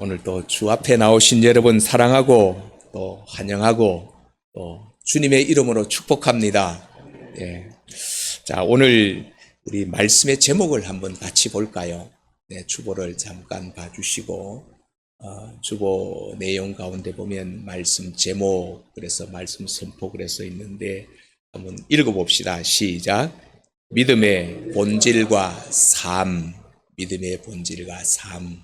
오늘 또 주 앞에 나오신 여러분 사랑하고 또 환영하고 또 주님의 이름으로 축복합니다. 예. 자, 오늘 우리 말씀의 제목을 한번 같이 볼까요? 네, 주보를 잠깐 봐주시고 주보 내용 가운데 보면 말씀 제목, 그래서 말씀 선포 그래서 있는데 한번 읽어봅시다. 시작. 믿음의 본질과 삶, 믿음의 본질과 삶.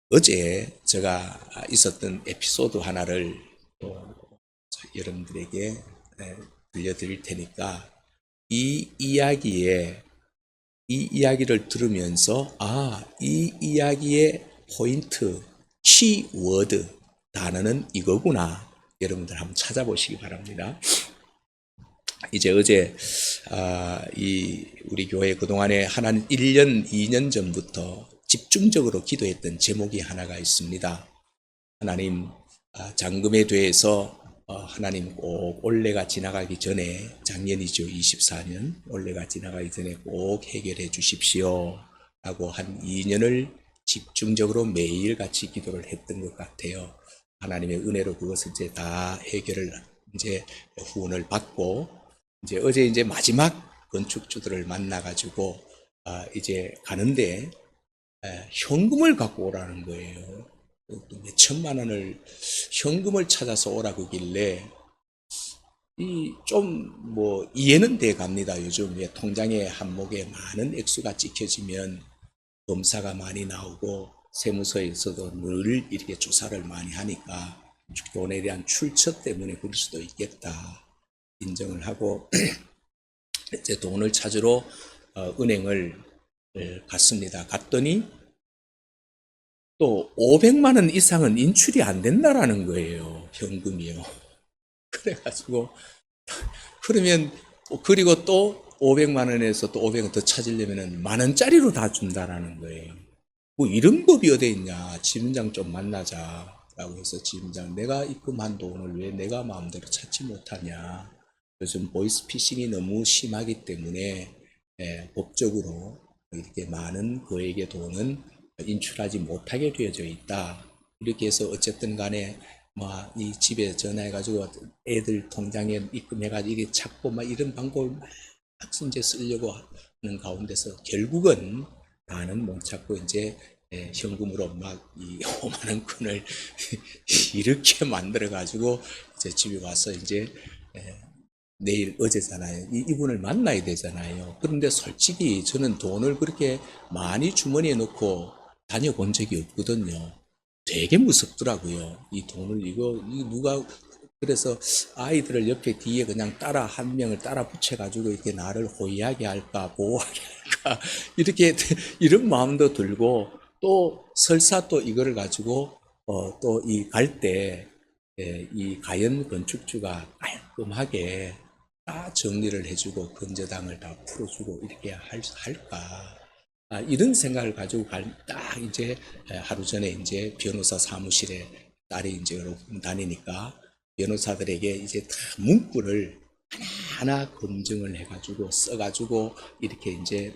어제 제가 있었던 에피소드 하나를 또 여러분들에게 들려드릴 테니까 이 이야기를 들으면서 이 이야기의 포인트, 키워드 단어는 이거구나. 여러분들 한번 찾아보시기 바랍니다. 이제 어제 우리 교회 그동안에 한 1년, 2년 전부터 집중적으로 기도했던 제목이 하나가 있습니다. 하나님, 잔금에 대해서 하나님 꼭 올해가 지나가기 전에, 작년이죠, 24년, 올해가 지나가기 전에 꼭 해결해 주십시오 라고 한 2년을 집중적으로 매일같이 기도를 했던 것 같아요. 하나님의 은혜로 그것을 이제 다 해결을 이제 후원을 받고, 이제 어제 이제 마지막 건축주들을 만나가지고 이제 가는데 현금을 갖고 오라는 거예요. 몇 천만 원을 현금을 찾아서 오라고 하길래 좀 이해는 돼 갑니다. 요즘 통장에 한목에 많은 액수가 찍혀지면 검사가 많이 나오고 세무서에서도 늘 이렇게 조사를 많이 하니까 돈에 대한 출처 때문에 그럴 수도 있겠다 인정을 하고 이제 돈을 찾으러 은행을 갔습니다. 갔더니 또 500만 원 이상은 인출이 안 된다라는 거예요. 현금이요. 그래가지고 그러면 그리고 또 500만 원에서 또 500원 더 찾으려면은 만 원짜리로 다 준다라는 거예요. 뭐 이런 법이 어디 있냐. 지점장 좀 만나자라고 해서 지점장, 내가 입금한 돈을 왜 내가 마음대로 찾지 못하냐. 요즘 보이스피싱이 너무 심하기 때문에 법적으로 이렇게 많은 거액의 돈은 인출하지 못하게 되어져 있다. 이렇게 해서 어쨌든 간에 이 집에 전화해가지고 애들 통장에 입금해가지고 이게 찾고 이런 방법을 막 이제 쓰려고 하는 가운데서 결국은 다는 못 찾고 이제 현금으로 이 5만 원권을 이렇게 만들어가지고 이제 집에 와서 이제 내일 어제잖아요. 이분을 만나야 되잖아요. 그런데 솔직히 저는 돈을 그렇게 많이 주머니에 넣고 다녀본 적이 없거든요. 되게 무섭더라고요. 이 돈을 누가, 그래서 아이들을 옆에 뒤에 그냥 한 명을 따라 붙여가지고 이렇게 나를 호위하게 할까, 보호하게 할까, 이렇게, 이런 마음도 들고, 또 설사 또 이거를 가지고, 또 갈 때, 이 가연 건축주가 깔끔하게 다 정리를 해주고 건저당을 다 풀어주고 이렇게 할까. 이런 생각을 가지고 딱 이제 하루 전에 이제 변호사 사무실에 딸이 이제 다니니까 변호사들에게 이제 다 문구를 하나하나 검증을 해가지고 써가지고 이렇게 이제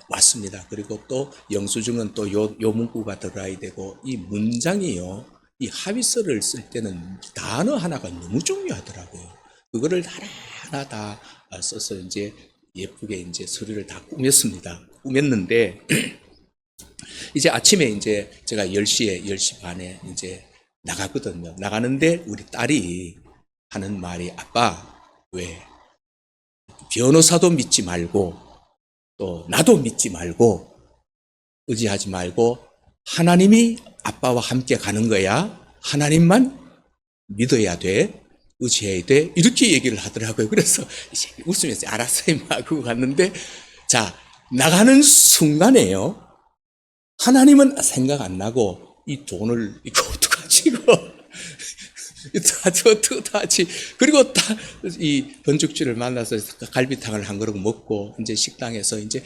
왔습니다. 그리고 또 영수증은 또 요 문구가 들어가야 되고, 이 문장이요, 이 합의서를 쓸 때는 단어 하나가 너무 중요하더라고요. 그거를 하나하나 다 써서 이제 예쁘게 이제 서류를 다 꾸몄는데, 이제 아침에 이제 제가 10시 반에 이제 나가거든요. 나가는데 우리 딸이 하는 말이, 아빠, 왜 변호사도 믿지 말고 또 나도 믿지 말고 의지하지 말고 하나님이 아빠와 함께 가는 거야. 하나님만 믿어야 돼. 의지해야 돼. 이렇게 얘기를 하더라고요. 그래서 웃으면서 알았어요. 하고 갔는데, 자, 나가는 순간에요, 하나님은 생각 안 나고 이 돈을 이거 어떡하지 이거 어떡하지. 그리고 이 건축주를 만나서 갈비탕을 한 그릇 먹고 이제 식당에서 이제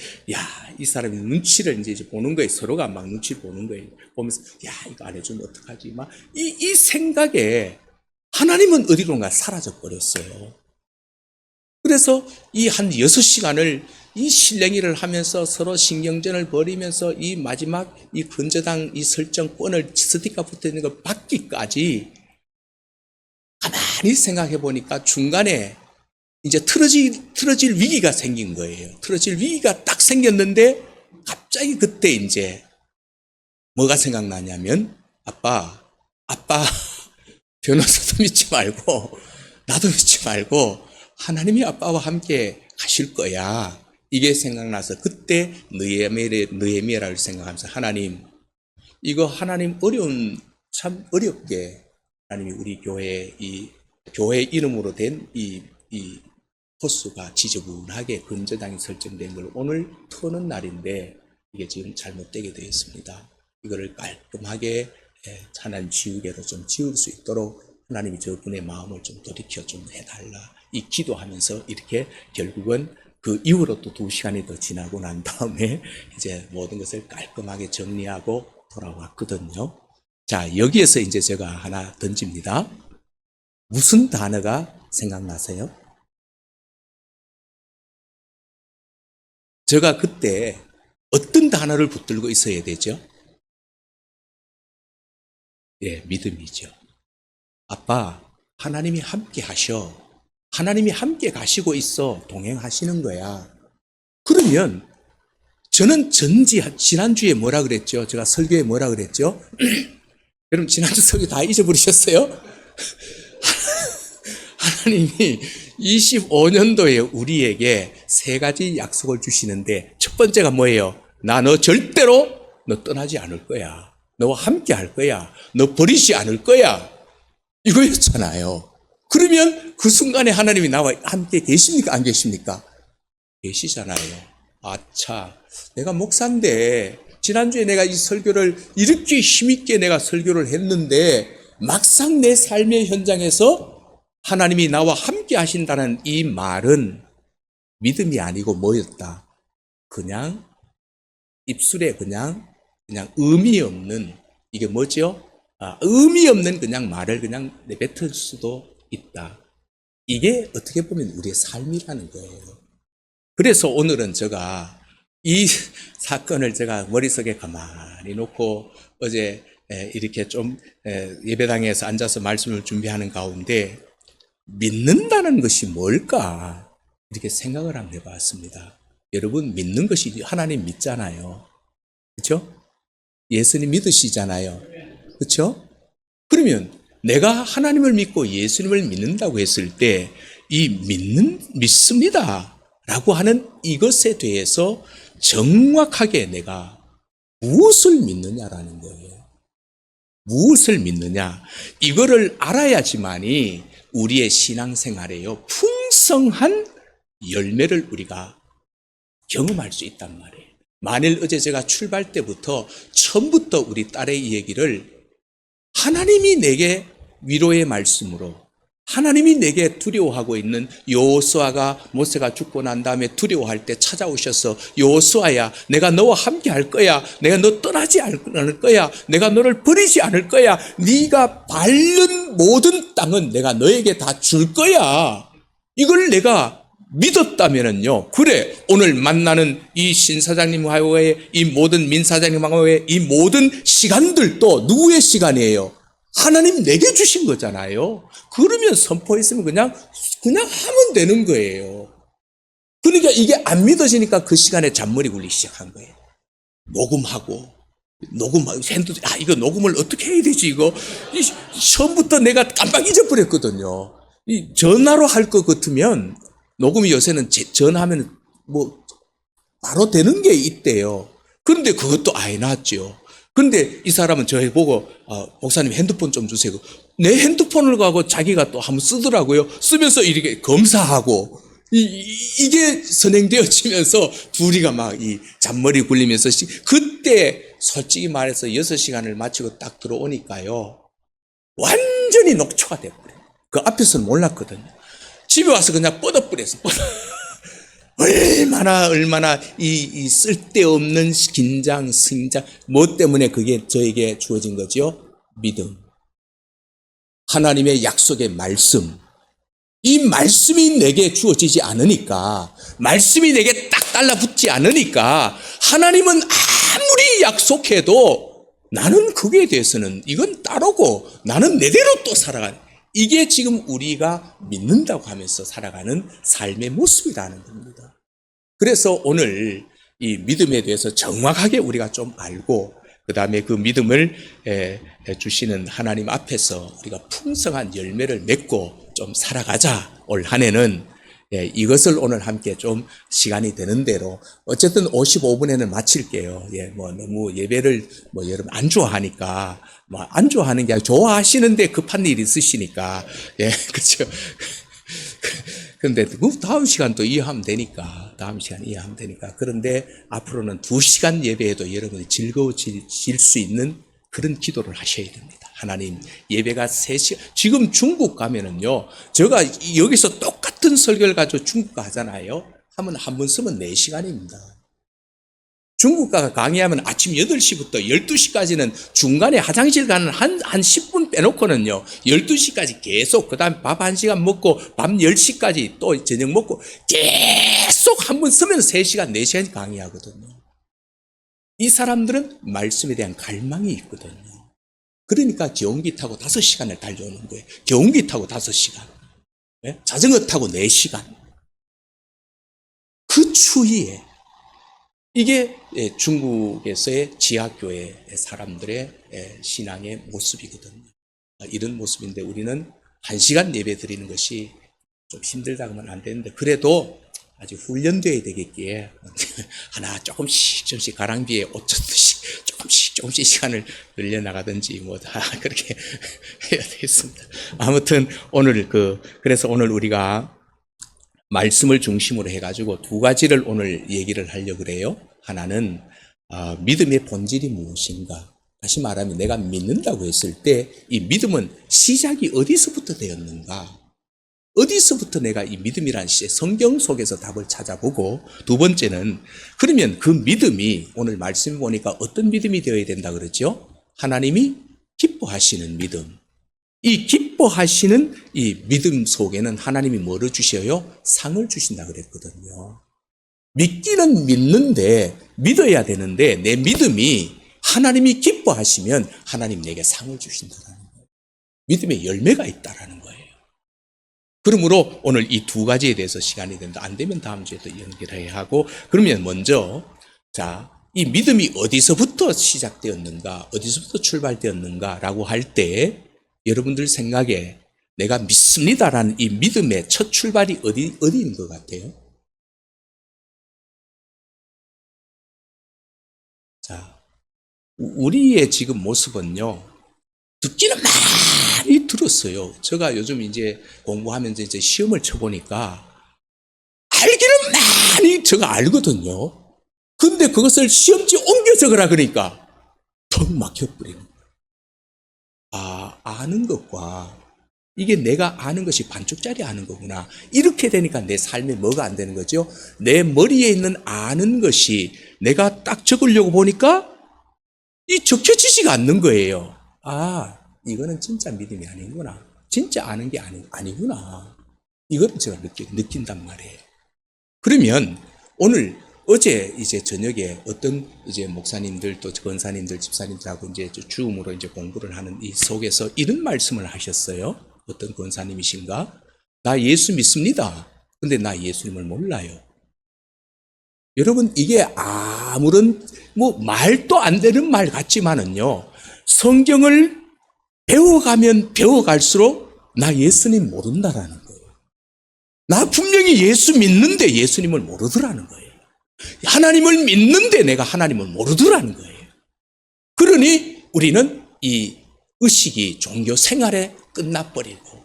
이 사람이 눈치를 이제 보는 거예요. 서로가 막 눈치 보는 거예요. 보면서 이거 안 해주면 어떡하지. 이 생각에 하나님은 어디론가 사라져 버렸어요. 그래서 이 한 6시간을 이 실랭이를 하면서 서로 신경전을 벌이면서 이 마지막 이 근저당 이 설정권을 스티커 붙어 있는 걸 받기까지 가만히 생각해 보니까 중간에 이제 틀어질 위기가 생긴 거예요. 틀어질 위기가 딱 생겼는데 갑자기 그때 이제 뭐가 생각나냐면 아빠 변호사도 믿지 말고 나도 믿지 말고 하나님이 아빠와 함께 가실 거야. 이게 생각나서 그때 느헤미야를 생각하면서 하나님 이거 하나님 참 어렵게 하나님이 우리 교회 이름으로 된 이 호수가 지저분하게 근저당이 설정된 걸 오늘 터는 날인데 이게 지금 잘못되게 되어 있습니다. 이거를 깔끔하게 하나님 지우개로 좀 지울 수 있도록 하나님이 저분의 마음을 좀 돌이켜 좀 해달라. 이 기도하면서 이렇게 결국은 그 이후로 또 2시간이 더 지나고 난 다음에 이제 모든 것을 깔끔하게 정리하고 돌아왔거든요. 자, 여기에서 이제 제가 하나 던집니다. 무슨 단어가 생각나세요? 제가 그때 어떤 단어를 붙들고 있어야 되죠? 예, 믿음이죠. 아빠, 하나님이 함께 하셔. 하나님이 함께 가시고 있어. 동행하시는 거야. 그러면 저는 지난주에 뭐라 그랬죠? 제가 설교에 뭐라 그랬죠? 여러분 지난주 설교 다 잊어버리셨어요? 하나님이 25년도에 우리에게 3가지 약속을 주시는데 첫 번째가 뭐예요? 나 너 절대로 너 떠나지 않을 거야. 너와 함께 할 거야. 너 버리지 않을 거야. 이거였잖아요. 그러면 그 순간에 하나님이 나와 함께 계십니까? 안 계십니까? 계시잖아요. 아차, 내가 목사인데 지난주에 내가 이 설교를 이렇게 힘있게 내가 설교를 했는데 막상 내 삶의 현장에서 하나님이 나와 함께 하신다는 이 말은 믿음이 아니고 뭐였다? 그냥 입술에 그냥 의미 없는, 이게 뭐죠? 의미 없는 그냥 말을 그냥 내뱉을 수도 있다. 이게 어떻게 보면 우리의 삶이라는 거예요. 그래서 오늘은 제가 이 사건을 제가 머릿속에 가만히 놓고 어제 이렇게 좀 예배당에서 앉아서 말씀을 준비하는 가운데 믿는다는 것이 뭘까? 이렇게 생각을 한번 해봤습니다. 여러분 믿는 것이 하나님 믿잖아요. 그렇죠? 예수님 믿으시잖아요. 그렇죠? 그러면 내가 하나님을 믿고 예수님을 믿는다고 했을 때 이 믿습니다 라고 하는 이것에 대해서 정확하게 내가 무엇을 믿느냐라는 거예요. 무엇을 믿느냐? 이거를 알아야지만이 우리의 신앙생활에요 풍성한 열매를 우리가 경험할 수 있단 말이에요. 만일 어제 제가 출발 때부터 처음부터 우리 딸의 이 얘기를 하나님이 내게 위로의 말씀으로, 하나님이 내게 두려워하고 있는 여호수아가 모세가 죽고 난 다음에 두려워할 때 찾아오셔서 여호수아야 내가 너와 함께 할 거야. 내가 너 떠나지 않을 거야. 내가 너를 버리지 않을 거야. 네가 밟는 모든 땅은 내가 너에게 다 줄 거야. 이걸 내가 믿었다면은요. 그래, 오늘 만나는 이 신사장님과의 이 모든 민사장님과의 이 모든 시간들도 누구의 시간이에요? 하나님 내게 주신 거잖아요. 그러면 선포했으면 그냥 하면 되는 거예요. 그러니까 이게 안 믿어지니까 그 시간에 잔머리 굴리기 시작한 거예요. 녹음하고 이거 녹음을 어떻게 해야 되지 이거? 처음부터 내가 깜빡 잊어버렸거든요. 이 전화로 할 것 같으면 녹음이 요새는 전화하면 뭐 바로 되는 게 있대요. 그런데 그것도 아예 낫죠. 그런데 이 사람은 저희 보고 목사님 핸드폰 좀 주세요. 내 핸드폰을 가고 자기가 또 한번 쓰더라고요. 쓰면서 이렇게 검사하고 이게 선행되어지면서 둘이가 막 이 잔머리 굴리면서 그때 솔직히 말해서 6시간을 마치고 딱 들어오니까요. 완전히 녹초가 돼버려요. 그 앞에서는 몰랐거든요. 집에 와서 그냥 뻗어버렸어. 얼마나 이 쓸데없는 긴장, 승장, 뭐 때문에 그게 저에게 주어진 거죠? 믿음. 하나님의 약속의 말씀. 이 말씀이 내게 주어지지 않으니까, 말씀이 내게 딱 달라붙지 않으니까 하나님은 아무리 약속해도 나는 거기에 대해서는 이건 따르고 나는 내대로 또 살아가는, 이게 지금 우리가 믿는다고 하면서 살아가는 삶의 모습이라는 겁니다. 그래서 오늘 이 믿음에 대해서 정확하게 우리가 좀 알고, 그 다음에 그 믿음을 주시는 하나님 앞에서 우리가 풍성한 열매를 맺고 좀 살아가자. 올 한 해는 이것을 오늘 함께 좀 시간이 되는 대로, 어쨌든 55분에는 마칠게요. 뭐 너무 예배를 뭐 여러분 안 좋아하니까, 뭐 안 좋아하는 게 아니라 좋아하시는데 급한 일이 있으시니까, 그렇죠. 그런데 그 다음 시간 또 이해하면 되니까, 그런데 앞으로는 2시간 예배에도 여러분이 즐거워질 수 있는 그런 기도를 하셔야 됩니다. 하나님, 예배가 3시간, 지금 중국 가면은요, 제가 여기서 똑같은 설교를 가지고 중국 가잖아요. 하면 한 번 쓰면 4시간입니다. 중국 가가 강의하면 아침 8시부터 12시까지는 중간에 화장실 가는 한 10분 빼놓고는요, 12시까지 계속, 그 다음에 밥 1시간 먹고, 밤 10시까지 또 저녁 먹고, 계속 한 번 쓰면 3시간, 4시간 강의하거든요. 이 사람들은 말씀에 대한 갈망이 있거든요. 그러니까 경운기 타고 5시간을 달려오는 거예요. 경운기 타고 5시간. 자전거 타고 4시간. 그 추위에, 이게 중국에서의 지하교회 사람들의 신앙의 모습이거든요. 이런 모습인데 우리는 1시간 예배 드리는 것이 좀 힘들다고 하면 안 되는데, 그래도 아주 훈련되어야 되겠기에 하나 조금씩 가랑비에 옷 젖듯이 조금씩 시간을 늘려나가든지 뭐 다 그렇게 해야 되겠습니다. 아무튼 오늘 그래서 오늘 우리가 말씀을 중심으로 해가지고 2가지를 오늘 얘기를 하려고 그래요. 하나는 믿음의 본질이 무엇인가. 다시 말하면 내가 믿는다고 했을 때 이 믿음은 시작이 어디서부터 되었는가. 어디서부터 내가 이 믿음이라는 성경 속에서 답을 찾아보고, 2번째는 그러면 그 믿음이 오늘 말씀 보니까 어떤 믿음이 되어야 된다 그러죠? 하나님이 기뻐하시는 믿음. 이 기뻐하시는 이 믿음 속에는 하나님이 뭐를 주셔요? 상을 주신다 그랬거든요. 믿기는 믿는데, 믿어야 되는데 내 믿음이 하나님이 기뻐하시면 하나님 내게 상을 주신다는 거예요. 믿음의 열매가 있다라는 거예요. 그러므로 오늘 이 2가지에 대해서 시간이 된다. 안 되면 다음 주에 또 연결해야 하고, 그러면 먼저 이 믿음이 어디서부터 시작되었는가, 어디서부터 출발되었는가라고 할 때 여러분들 생각에 내가 믿습니다라는 이 믿음의 첫 출발이 어디인 것 같아요? 우리의 지금 모습은요, 듣기는 많이 들었어요. 제가 요즘 이제 공부하면서 이제 시험을 쳐보니까 알기는 많이 제가 알거든요. 근데 그것을 시험지에 옮겨 적으라 그러니까 턱 막혀버리는 거예요. 아는 것과 이게 내가 아는 것이 반쪽짜리 아는 거구나. 이렇게 되니까 내 삶에 뭐가 안 되는 거죠? 내 머리에 있는 아는 것이 내가 딱 적으려고 보니까 이 적혀지지가 않는 거예요. 이거는 진짜 믿음이 아니구나. 진짜 아는 게 아니구나. 이걸 제가 느낀단 말이에요. 그러면 어제 이제 저녁에 어떤 이제 목사님들 또 권사님들 집사님들하고 이제 줌으로 이제 공부를 하는 이 속에서 이런 말씀을 하셨어요. 어떤 권사님이신가? 나 예수 믿습니다. 근데 나 예수님을 몰라요. 여러분, 이게 아무런 말도 안 되는 말 같지만은요, 성경을 배워가면 배워갈수록 나 예수님 모른다라는 거예요. 나 분명히 예수 믿는데 예수님을 모르더라는 거예요. 하나님을 믿는데 내가 하나님을 모르더라는 거예요. 그러니 우리는 이 의식이 종교 생활에 끝나버리고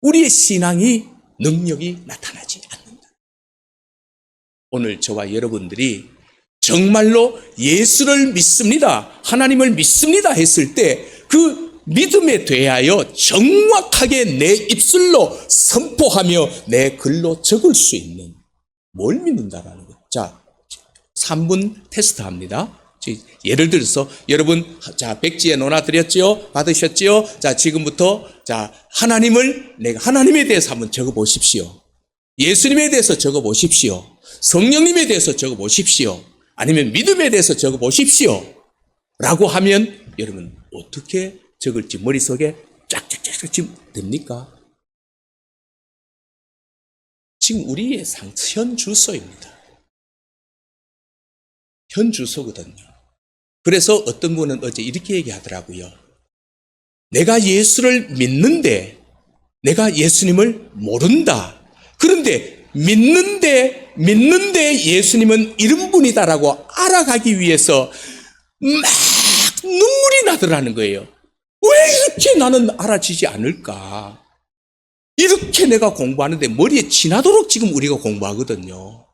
우리의 신앙이 능력이 나타나지 않는다. 오늘 저와 여러분들이 정말로 예수를 믿습니다, 하나님을 믿습니다 했을 때 그 믿음에 대하여 정확하게 내 입술로 선포하며 내 글로 적을 수 있는 뭘 믿는다라는 것. 자, 3분 테스트 합니다. 예를 들어서 여러분, 자, 백지에 놓아드렸지요? 받으셨지요? 자, 지금부터 자, 하나님에 대해서 한번 적어 보십시오. 예수님에 대해서 적어 보십시오. 성령님에 대해서 적어 보십시오. 아니면 믿음에 대해서 적어 보십시오. 라고 하면 여러분 어떻게 적을지 머릿속에 쫙쫙쫙쫙 지금 됩니까? 지금 우리의 현 주소입니다. 현 주소거든요. 그래서 어떤 분은 어제 이렇게 얘기하더라고요. 내가 예수를 믿는데 내가 예수님을 모른다. 그런데 믿는데 예수님은 이런 분이다라고 알아가기 위해서 막 눈물이 나더라는 거예요. 왜 이렇게 나는 알아지지 않을까? 이렇게 내가 공부하는데 머리에 지나도록 지금 우리가 공부하거든요.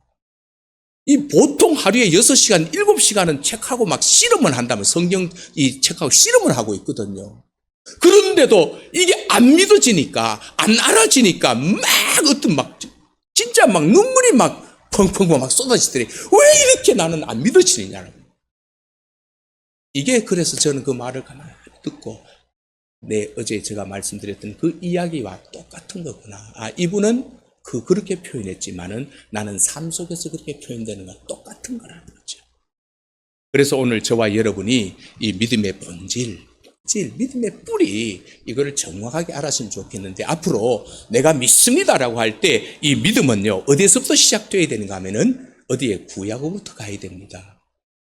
이 보통 하루에 6시간, 7시간은 책하고 막 실험을 한다면 성경 이 책하고 실험을 하고 있거든요. 그런데도 이게 안 믿어지니까, 안 알아지니까 막 어떤 막 진짜 막 눈물이 막 펑펑 막 쏟아지더래. 왜 이렇게 나는 안 믿어지느냐고. 이게 그래서 저는 그 말을 가만히 듣고 어제 제가 말씀드렸던 그 이야기와 똑같은 거구나. 아, 이분은 그렇게 표현했지만은 나는 삶 속에서 그렇게 표현되는 건 똑같은 거라는 거죠. 그래서 오늘 저와 여러분이 이 믿음의 본질, 믿음의 뿌리, 이거를 정확하게 알았으면 좋겠는데, 앞으로 내가 믿습니다라고 할 때 이 믿음은요, 어디에서부터 시작되어야 되는가 하면은 어디에? 구약으로부터 가야 됩니다.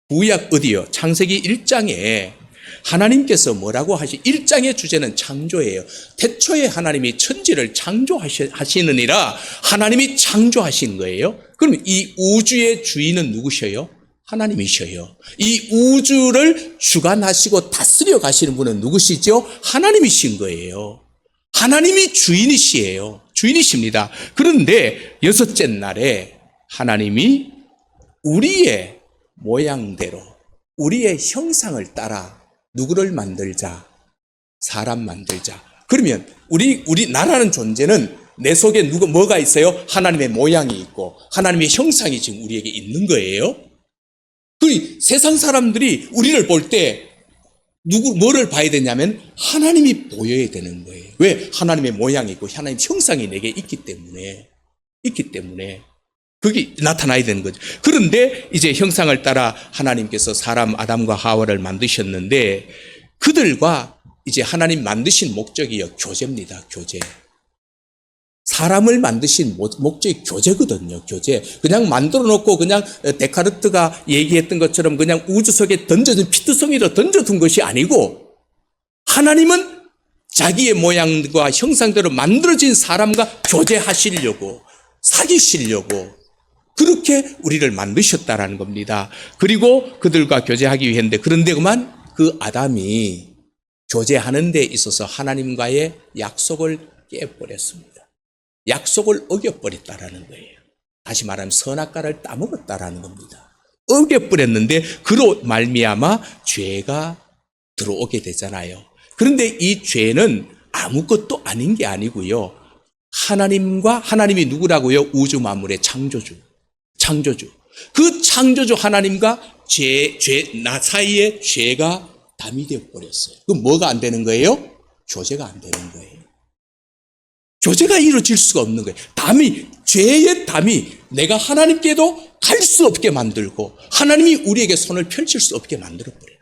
구약 어디요? 창세기 1장에 하나님께서 뭐라고 1장의 주제는 창조예요. 태초에 하나님이 천지를 창조하시느니라 하나님이 창조하신 거예요. 그럼 이 우주의 주인은 누구셔요? 하나님이셔요. 이 우주를 주관하시고 다스려 가시는 분은 누구시죠? 하나님이신 거예요. 하나님이 주인이십니다. 그런데 6째 날에 하나님이 우리의 모양대로 우리의 형상을 따라 누구를 만들자? 사람 만들자. 그러면 우리 나라는 존재는 내 속에 뭐가 있어요? 하나님의 모양이 있고 하나님의 형상이 지금 우리에게 있는 거예요. 그 세상 사람들이 우리를 볼 때 뭐를 봐야 되냐면 하나님이 보여야 되는 거예요. 왜? 하나님의 모양이 있고 하나님의 형상이 내게 있기 때문에 그게 나타나야 되는 거죠. 그런데 이제 형상을 따라 하나님께서 사람 아담과 하와를 만드셨는데 그들과 이제 하나님 만드신 목적이요, 교제입니다. 교제. 사람을 만드신 목적이 교제거든요. 교제. 그냥 만들어 놓고 그냥 데카르트가 얘기했던 것처럼 그냥 우주 속에 던져진 피투성이로 던져둔 것이 아니고 하나님은 자기의 모양과 형상대로 만들어진 사람과 교제하시려고, 사귀시려고 그렇게 우리를 만드셨다라는 겁니다. 그리고 그들과 교제하기 위했는데, 그런데 그만 그 아담이 교제하는 데 있어서 하나님과의 약속을 깨버렸습니다. 약속을 어겨버렸다라는 거예요. 다시 말하면 선악과를 따먹었다라는 겁니다. 어겨버렸는데 그로 말미암아 죄가 들어오게 되잖아요. 그런데 이 죄는 아무것도 아닌 게 아니고요. 하나님이 누구라고요? 우주 만물의 창조주. 그 창조주 하나님과 나 사이에 죄가 담이 되어 버렸어요. 그럼 뭐가 안 되는 거예요? 교제가 안 되는 거예요. 교제가 이루어질 수가 없는 거예요. 죄의 담이 내가 하나님께도 갈 수 없게 만들고 하나님이 우리에게 손을 펼칠 수 없게 만들어버려요.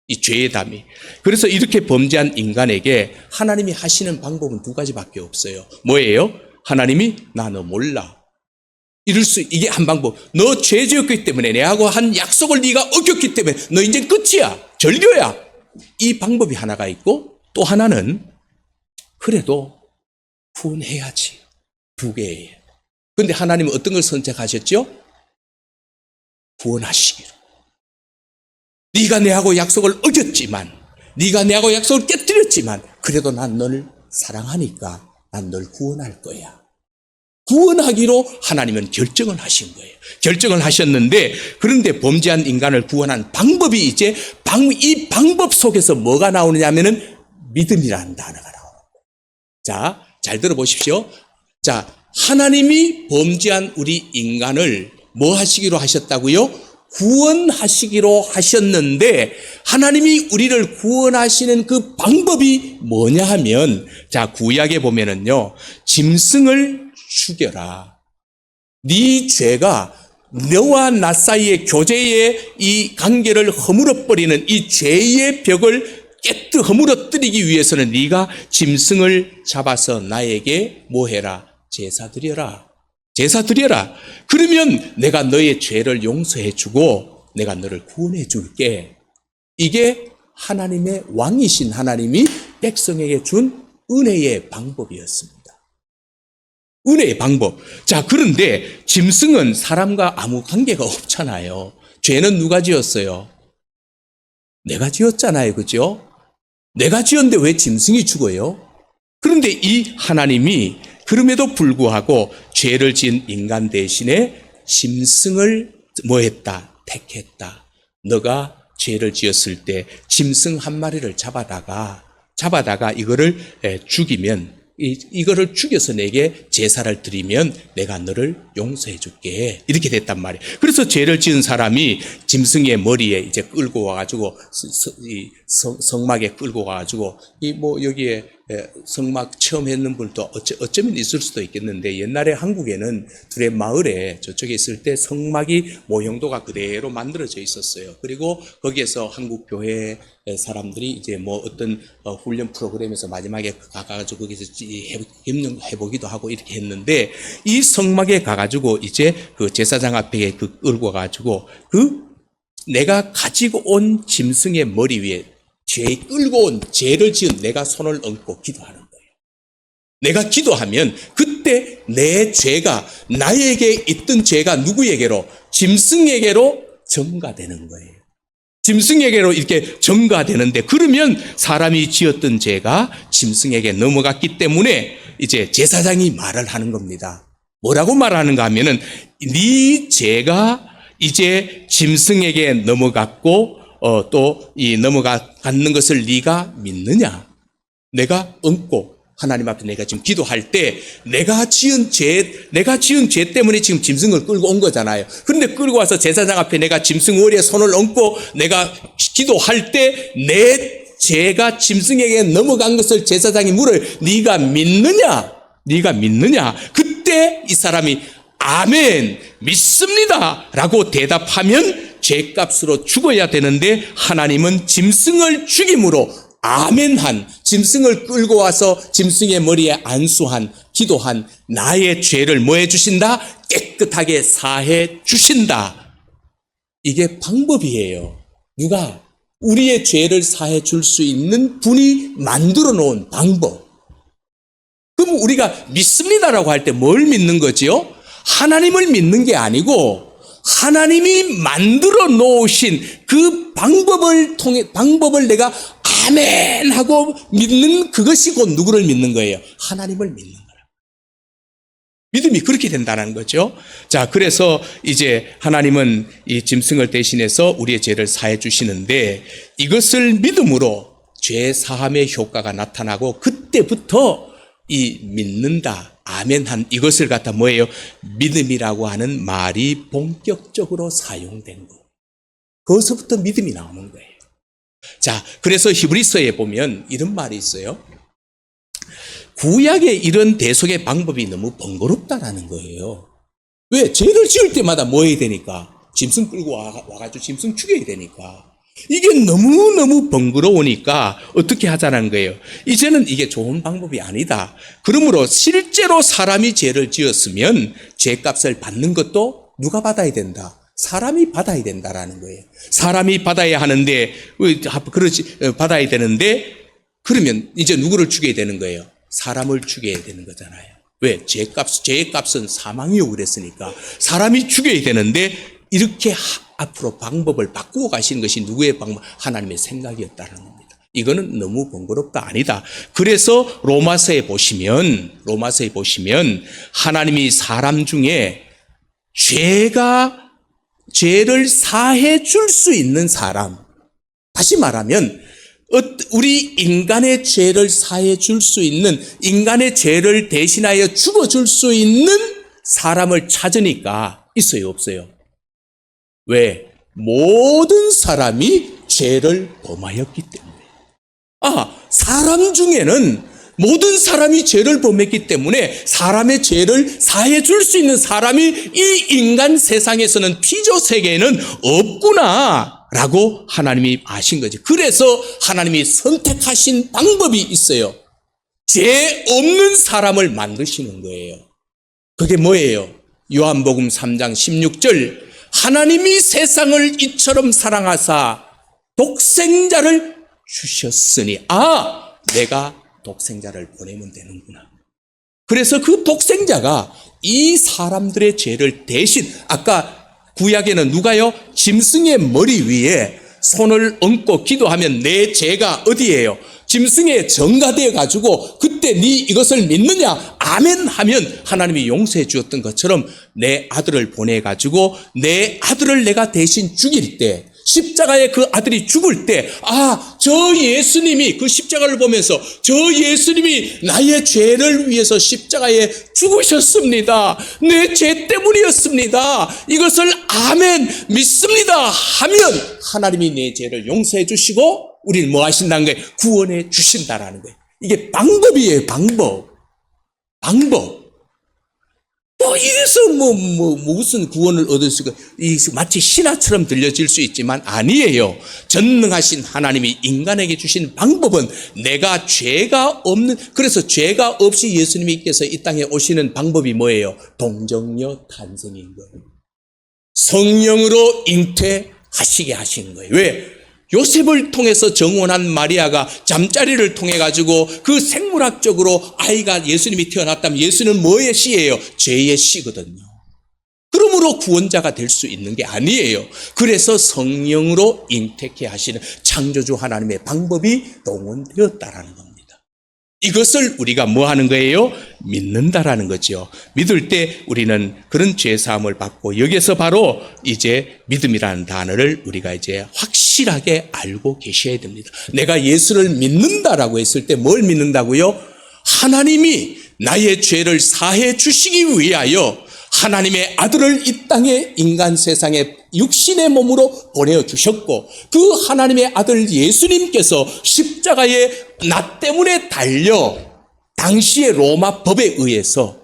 이 죄의 담이. 그래서 이렇게 범죄한 인간에게 하나님이 하시는 방법은 두 가지밖에 없어요. 뭐예요? 하나님이 나 너 몰라. 이게 한 방법. 너 죄 지었기 때문에 내하고 한 약속을 네가 어겼기 때문에 너 이제 끝이야. 절교야. 이 방법이 하나가 있고, 또 하나는 그래도 구원해야지. 두 개예요. 그런데 하나님은 어떤 걸 선택하셨죠? 구원하시기로. 네가 내하고 약속을 어겼지만, 네가 내하고 약속을 깨뜨렸지만 그래도 난 너를 사랑하니까 난 널 구원할 거야. 구원하기로 하나님은 결정을 하신 거예요. 결정을 하셨는데, 그런데 범죄한 인간을 구원한 방법이 이제 이 방법 속에서 뭐가 나오느냐 하면은 믿음이라는 단어가 나옵니다. 자, 잘 들어보십시오. 자, 하나님이 범죄한 우리 인간을 뭐 하시기로 하셨다고요? 구원하시기로 하셨는데 하나님이 우리를 구원하시는 그 방법이 뭐냐 하면 자 구약에 보면은요 짐승을 죽여라. 네 죄가 너와 나 사이의 교제의 이 관계를 허물어버리는 이 죄의 벽을 허물어뜨리기 위해서는 네가 짐승을 잡아서 나에게 뭐 해라? 제사 드려라. 제사 드려라. 그러면 내가 너의 죄를 용서해 주고 내가 너를 구원해 줄게. 이게 하나님의 왕이신 하나님이 백성에게 준 은혜의 방법이었습니다. 은혜의 방법. 자, 그런데 짐승은 사람과 아무 관계가 없잖아요. 죄는 누가 지었어요? 내가 지었잖아요. 그죠? 내가 지었는데 왜 짐승이 죽어요? 그런데 이 하나님이 그럼에도 불구하고 죄를 지은 인간 대신에 짐승을 뭐 했다? 택했다. 너가 죄를 지었을 때 짐승 한 마리를 잡아다가 이거를 죽이면 이거를 죽여서 내게 제사를 드리면 내가 너를 용서해 줄게. 이렇게 됐단 말이에요. 그래서 죄를 지은 사람이 짐승의 머리에 이제 끌고 와가지고 성막에 끌고 와가지고 여기에 성막 체험했는 분도 어쩌면 있을 수도 있겠는데 옛날에 한국에는 둘의 마을에 저쪽에 있을 때 성막이 모형도가 그대로 만들어져 있었어요. 그리고 거기에서 한국 교회 사람들이 이제 어떤 훈련 프로그램에서 마지막에 가가지고 거기서 협력해보기도 하고 이렇게 했는데 이 성막에 가가지고 이제 그 제사장 앞에 끌고 가가지고 내가 가지고 온 짐승의 머리 위에 끌고 온 죄를 지은 내가 손을 얹고 기도하는 거예요. 내가 기도하면 그때 내 죄가 나에게 있던 죄가 누구에게로? 짐승에게로 전가되는 거예요. 짐승에게로 이렇게 전가되는데 그러면 사람이 지었던 죄가 짐승에게 넘어갔기 때문에 이제 제사장이 말을 하는 겁니다. 뭐라고 말하는가 하면은 네 죄가 이제 짐승에게 넘어갔고 또 이 넘어갔는 것을 네가 믿느냐? 내가 얹고 하나님 앞에 내가 지금 기도할 때 내가 지은 죄 때문에 지금 짐승을 끌고 온 거잖아요. 그런데 끌고 와서 제사장 앞에 내가 짐승 머리에 손을 얹고 내가 기도할 때 내 죄가 짐승에게 넘어간 것을 제사장이 물어요. 네가 믿느냐? 네가 믿느냐? 그때 이 사람이 아멘, 믿습니다 라고 대답하면 죄값으로 죽어야 되는데 하나님은 짐승을 죽임으로 아멘한, 짐승을 끌고 와서 짐승의 머리에 안수한, 기도한 나의 죄를 뭐 해주신다? 깨끗하게 사해 주신다. 이게 방법이에요. 누가? 우리의 죄를 사해 줄 수 있는 분이 만들어 놓은 방법. 그럼 우리가 믿습니다라고 할 때 뭘 믿는 거지요? 하나님을 믿는 게 아니고 하나님이 만들어 놓으신 그 방법을 내가 아멘 하고 믿는 그것이 곧 누구를 믿는 거예요? 하나님을 믿는 거라. 믿음이 그렇게 된다는 거죠. 자, 그래서 이제 하나님은 이 짐승을 대신해서 우리의 죄를 사해 주시는데 이것을 믿음으로 죄 사함의 효과가 나타나고 그때부터 이 믿는다, 아멘한 이것을 갖다 뭐예요? 믿음이라고 하는 말이 본격적으로 사용된 거. 거기서부터 믿음이 나오는 거예요. 자, 그래서 히브리서에 보면 이런 말이 있어요. 구약의 이런 대속의 방법이 너무 번거롭다라는 거예요. 왜? 죄를 지을 때마다 뭐 해야 되니까? 짐승 끌고 와가지고 짐승 죽여야 되니까. 이게 너무너무 번거로우니까 어떻게 하자는 거예요. 이제는 이게 좋은 방법이 아니다. 그러므로 실제로 사람이 죄를 지었으면 죄값을 받는 것도 누가 받아야 된다? 사람이 받아야 된다라는 거예요. 사람이 받아야 하는데, 받아야 되는데, 그러면 이제 누구를 죽여야 되는 거예요? 사람을 죽여야 되는 거잖아요. 왜? 죄의 값은 사망이요 그랬으니까 사람이 죽여야 되는데 이렇게 앞으로 방법을 바꾸고 가시는 것이 누구의 방법? 하나님의 생각이었다는 겁니다. 이거는 너무 번거롭다 아니다. 그래서 로마서에 보시면 하나님이 사람 중에 죄를 사해 줄 수 있는 사람, 다시 말하면 우리 인간의 죄를 사해 줄 수 있는, 인간의 죄를 대신하여 죽어줄 수 있는 사람을 찾으니까 있어요, 없어요? 왜? 모든 사람이 죄를 범하였기 때문에. 사람 중에는 모든 사람이 죄를 범했기 때문에 사람의 죄를 사해 줄 수 있는 사람이 이 인간 세상에서는 피조 세계에는 없구나 라고 하나님이 아신 거지. 그래서 하나님이 선택하신 방법이 있어요. 죄 없는 사람을 만드시는 거예요. 그게 뭐예요? 요한복음 3장 16절, 하나님이 세상을 이처럼 사랑하사 독생자를 주셨으니, 내가 독생자를 보내면 되는구나. 그래서 그 독생자가 이 사람들의 죄를 대신, 아까 구약에는 누가요? 짐승의 머리 위에 손을 얹고 기도하면 내 죄가 어디예요? 짐승에 전가되어 가지고 그때 네 이것을 믿느냐? 아멘 하면 하나님이 용서해 주었던 것처럼 내 아들을 보내 가지고 내 아들을 내가 대신 죽일 때, 십자가에 그 아들이 죽을 때, 저 예수님이, 그 십자가를 보면서 저 예수님이 나의 죄를 위해서 십자가에 죽으셨습니다. 내 죄 때문이었습니다. 이것을 아멘 믿습니다 하면 하나님이 내 죄를 용서해 주시고 우리를 뭐 하신다는 거예요? 구원해 주신다라는 거예요. 이게 방법이에요. 방법. 이래서 무슨 구원을 얻을 수가, 마치 신화처럼 들려질 수 있지만 아니에요. 전능하신 하나님이 인간에게 주신 방법은 내가 죄가 없는, 그래서 죄가 없이 예수님께서 이 땅에 오시는 방법이 뭐예요? 동정녀 탄생인 거예요. 성령으로 잉태하시게 하신 거예요. 왜? 요셉을 통해서 정혼한 마리아가 잠자리를 통해 가지고 그 생물학적으로 아이가 예수님이 태어났다면 예수는 뭐의 씨예요? 죄의 씨거든요. 그러므로 구원자가 될 수 있는 게 아니에요. 그래서 성령으로 잉태케 하시는 창조주 하나님의 방법이 동원되었다라는 겁니다. 이것을 우리가 뭐 하는 거예요? 믿는다라는 거죠. 믿을 때 우리는 그런 죄사함을 받고, 여기서 바로 이제 믿음이라는 단어를 우리가 이제 확실하게 알고 계셔야 됩니다. 내가 예수를 믿는다라고 했을 때 뭘 믿는다고요? 하나님이 나의 죄를 사해 주시기 위하여 하나님의 아들을 이 땅에 인간 세상에 육신의 몸으로 보내주셨고, 그 하나님의 아들 예수님께서 십자가에 나 때문에 달려 당시의 로마 법에 의해서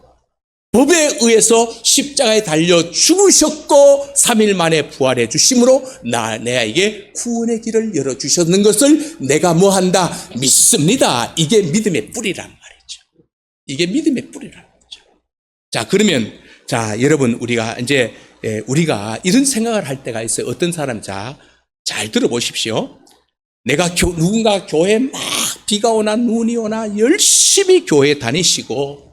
십자가에 달려 죽으셨고 3일 만에 부활해 주심으로 내게 구원의 길을 열어주셨는 것을 내가 뭐한다? 믿습니다. 이게 믿음의 뿌리란 말이죠. 이게 믿음의 뿌리란 거죠. 자, 그러면 여러분, 우리가 이런 생각을 할 때가 있어요. 어떤 사람, 잘 들어보십시오. 내가 누군가 교회에 막 비가 오나 눈이 오나 열심히 교회 다니시고,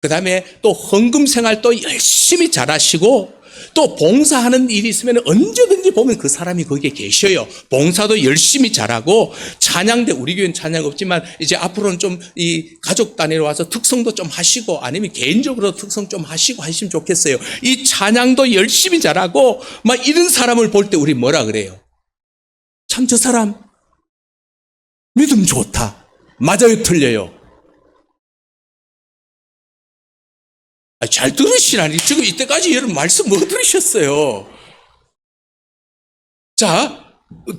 그 다음에 또 헌금 생활도 열심히 잘하시고, 또 봉사하는 일이 있으면 언제든지 보면 그 사람이 거기에 계셔요. 봉사도 열심히 잘하고, 찬양대, 우리 교회는 찬양 없지만 이제 앞으로는 좀 이 가족 단위로 와서 특성도 좀 하시고, 아니면 개인적으로 특성 좀 하시고 하시면 좋겠어요. 이 찬양도 열심히 잘하고 막 이런 사람을 볼 때 우리 뭐라 그래요? 참 저 사람 믿음 좋다. 맞아요, 틀려요? 잘 들으시라니. 지금 이때까지 여러분 말씀 못 들으셨어요.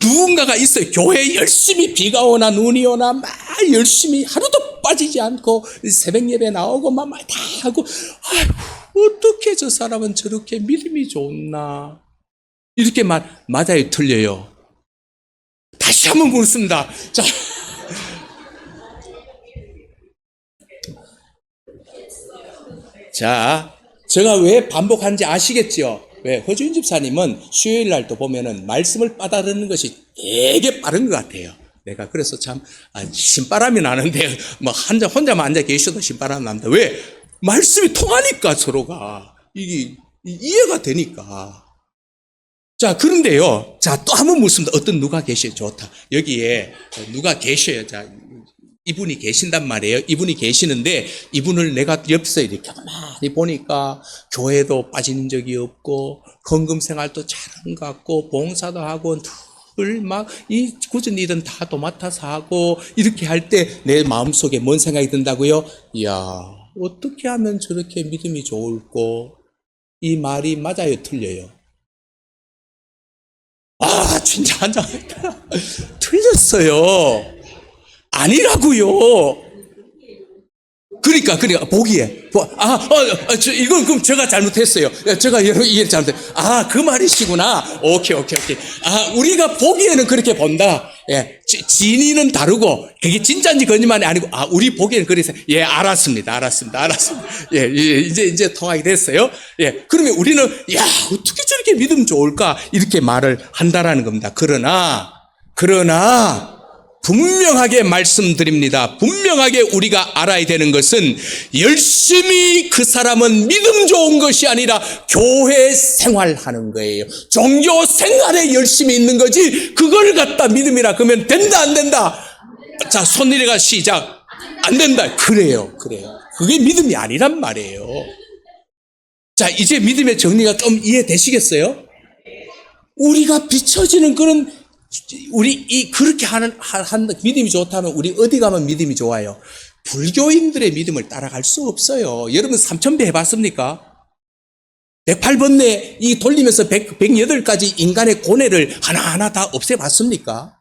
누군가가 있어요. 교회에 열심히 비가 오나 눈이 오나 막 열심히 하루도 빠지지 않고 새벽 예배 나오고 막 다 하고, 어떻게 저 사람은 저렇게 믿음이 좋나? 이렇게 맞아요, 틀려요? 다시 한번 묻습니다. 제가 왜 반복하는지 아시겠죠? 왜? 허주인 집사님은 수요일 날도 보면은 말씀을 빠다르는 것이 되게 빠른 것 같아요. 내가 그래서 참, 신바람이 나는데, 혼자만 앉아 계셔도 신바람이 납니다. 왜? 말씀이 통하니까 서로가. 이게 이해가 되니까. 그런데요. 또 한번 묻습니다. 어떤 누가 계셔요? 좋다. 여기에 누가 계셔요? 이분이 계신단 말이에요. 이분이 계시는데, 이분을 내가 옆에서 이렇게 가만히 보니까 교회도 빠지는 적이 없고, 헌금 생활도 잘한 것 같고, 봉사도 하고, 늘 이 굳은 일은 다 도맡아서 하고, 이렇게 할 때 내 마음속에 뭔 생각이 든다고요? 이야, 어떻게 하면 저렇게 믿음이 좋을꼬? 이 말이 맞아요, 틀려요? 진짜 환장했다. 틀렸어요. 아니라고요. 그러니까 보기에 이건 그럼 제가 잘못했어요. 제가 여러 이해 잘못했. 그 말이시구나. 오케이. 우리가 보기에는 그렇게 본다. 예, 진위는 다르고 그게 진짜인지 거짓말이 아니고 우리 보기에는 그래서 알았습니다. 예, 이제 통하게 됐어요. 예, 그러면 우리는 어떻게 저렇게 믿으면 좋을까 이렇게 말을 한다라는 겁니다. 그러나 분명하게 말씀드립니다. 분명하게 우리가 알아야 되는 것은 열심히 그 사람은 믿음 좋은 것이 아니라 교회 생활하는 거예요. 종교 생활에 열심히 있는 거지 그걸 갖다 믿음이라 그러면 된다 안 된다? 자, 손 내려가 시작. 안 된다. 그래요. 그게 믿음이 아니란 말이에요. 자, 이제 믿음의 정리가 좀 이해되시겠어요? 우리가 비춰지는 그런 그렇게 하는 믿음이 좋다면 우리 어디 가면 믿음이 좋아요? 불교인들의 믿음을 따라갈 수 없어요. 여러분 3000배 해봤습니까? 108번뇌 돌리면서 108가지 인간의 고뇌를 하나하나 다 없애봤습니까?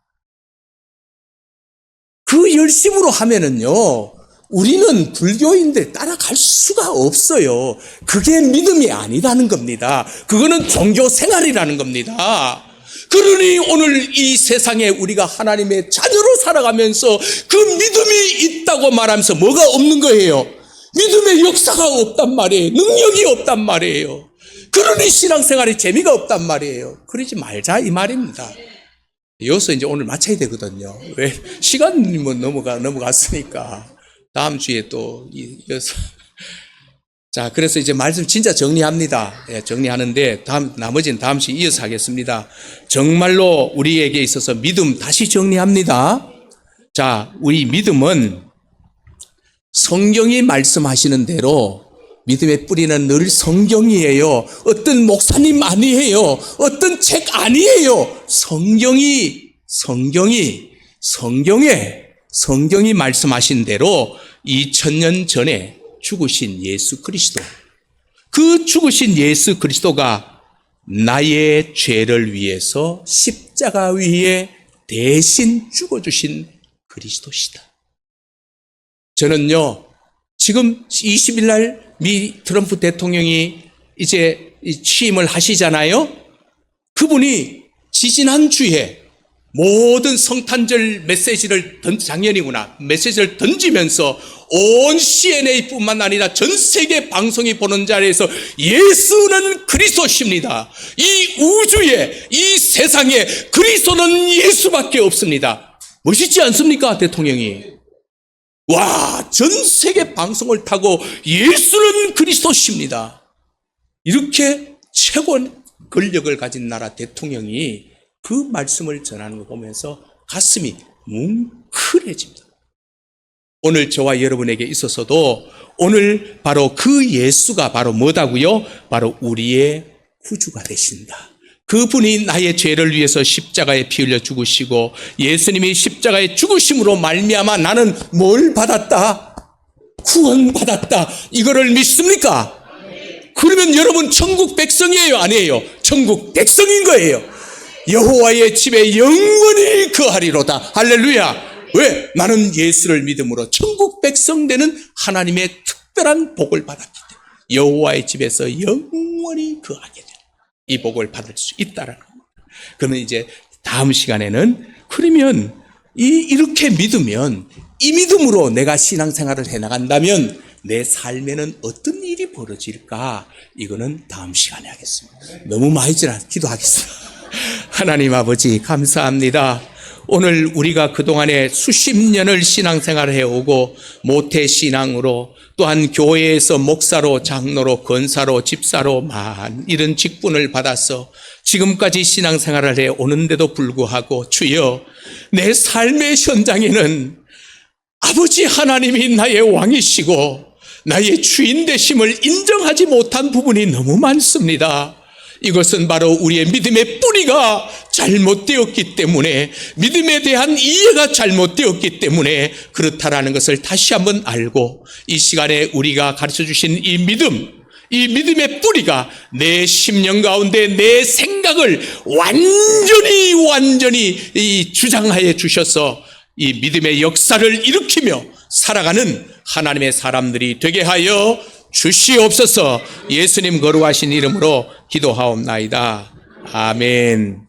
그 열심으로 하면은요, 우리는 불교인들 따라갈 수가 없어요. 그게 믿음이 아니라는 겁니다. 그거는 종교 생활이라는 겁니다. 그러니 오늘 이 세상에 우리가 하나님의 자녀로 살아가면서 그 믿음이 있다고 말하면서 뭐가 없는 거예요? 믿음의 역사가 없단 말이에요. 능력이 없단 말이에요. 그러니 신앙생활에 재미가 없단 말이에요. 그러지 말자 이 말입니다. 여기서 이제 오늘 마쳐야 되거든요. 왜? 시간이 넘어갔으니까 다음 주에 또 이어서. 자, 그래서 이제 말씀 진짜 정리합니다. 정리하는데 나머지는 다음 시간에 이어서 하겠습니다. 정말로 우리에게 있어서 믿음 다시 정리합니다. 자, 우리 믿음은 성경이 말씀하시는 대로 믿음의 뿌리는 늘 성경이에요. 어떤 목사님 아니에요. 어떤 책 아니에요. 성경이 말씀하신 대로 2000년 전에 죽으신 예수 그리스도, 그 죽으신 예수 그리스도가 나의 죄를 위해서 십자가 위에 대신 죽어주신 그리스도시다. 저는요, 지금 20일 날 미 트럼프 대통령이 이제 취임을 하시잖아요. 그분이 지지난주에 모든 성탄절 메시지를 메시지를 던지면서 온 CNA뿐만 아니라 전 세계 방송이 보는 자리에서 예수는 그리스도십니다. 이 우주에, 이 세상에 그리스도는 예수밖에 없습니다. 멋있지 않습니까, 대통령이? 와, 전 세계 방송을 타고 예수는 그리스도십니다. 이렇게 최고 권력을 가진 나라 대통령이 그 말씀을 전하는 거 보면서 가슴이 뭉클해집니다. 오늘 저와 여러분에게 있어서도 오늘 바로 그 예수가 바로 뭐다고요? 바로 우리의 구주가 되신다. 그분이 나의 죄를 위해서 십자가에 피 흘려 죽으시고 예수님이 십자가에 죽으심으로 말미암아 나는 뭘 받았다? 구원받았다. 이거를 믿습니까? 그러면 여러분 천국 백성이에요? 아니에요? 천국 백성인 거예요. 여호와의 집에 영원히 거하리로다. 할렐루야. 왜? 나는 예수를 믿음으로 천국 백성 되는 하나님의 특별한 복을 받았기 때문에 여호와의 집에서 영원히 거하게 되는 이 복을 받을 수 있다라는 겁니다. 그러면 이제 다음 시간에는 그러면 이렇게 믿으면 이 믿음으로 내가 신앙생활을 해나간다면 내 삶에는 어떤 일이 벌어질까? 이거는 다음 시간에 하겠습니다. 너무 많이 지나 기도하겠습니다. 하나님 아버지 감사합니다. 오늘 우리가 그동안에 수십 년을 신앙생활을 해오고 모태신앙으로 또한 교회에서 목사로 장로로 권사로 집사로 이런 직분을 받아서 지금까지 신앙생활을 해오는데도 불구하고 주여 내 삶의 현장에는 아버지 하나님이 나의 왕이시고 나의 주인 되심을 인정하지 못한 부분이 너무 많습니다. 이것은 바로 우리의 믿음의 뿌리가 잘못되었기 때문에 믿음에 대한 이해가 잘못되었기 때문에 그렇다라는 것을 다시 한번 알고 이 시간에 우리가 가르쳐 주신 이 믿음, 이 믿음의 뿌리가 내 심령 가운데 내 생각을 완전히 이 주장하여 주셔서 이 믿음의 역사를 일으키며 살아가는 하나님의 사람들이 되게 하여 주시옵소서. 예수님 거룩하신 이름으로 기도하옵나이다. 아멘.